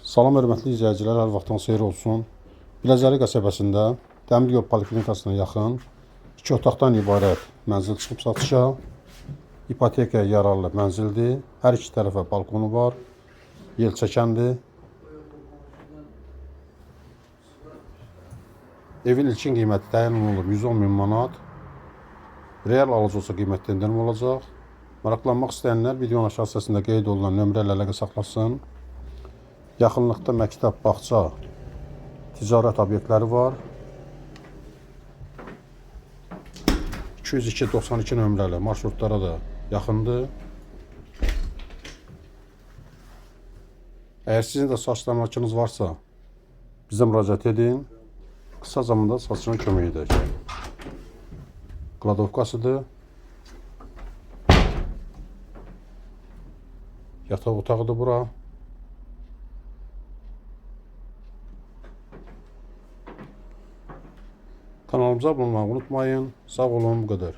Salam hörmətli izləyicilər, hər vaxtınız xeyir olsun. Biləcəli qəsəbəsində Dəmir Yol Poliklinikasına yaxın 2 otaqdan ibarət mənzil çıxıb satışa. İpotekaya yararlı mənzildir. Hər iki tərəfə balkonu var. Yel çəkəndir. Evin ilkin qiyməti təyin olunub 110.000 manat. Real alıcı olsa qiymət endirim olacaq. Maraqlanmaq istəyənlər videonun aşağı hissəsində qeyd olunan nömrə ilə əlaqə saxlasın. Yaxınlıqda məktəb, bağça, ticarət obyektləri var. 202-92 nömrəli marşrutlara da yaxındır. Əgər sizin də saçlarınız varsa, bizə müraciət edin. Qısa zamanda saçına kömək edək. Kladovkasıdır. Yataq otağıdır bura. Kanalımıza abunə olmayı unutmayın. Sağ olun, bu qədər.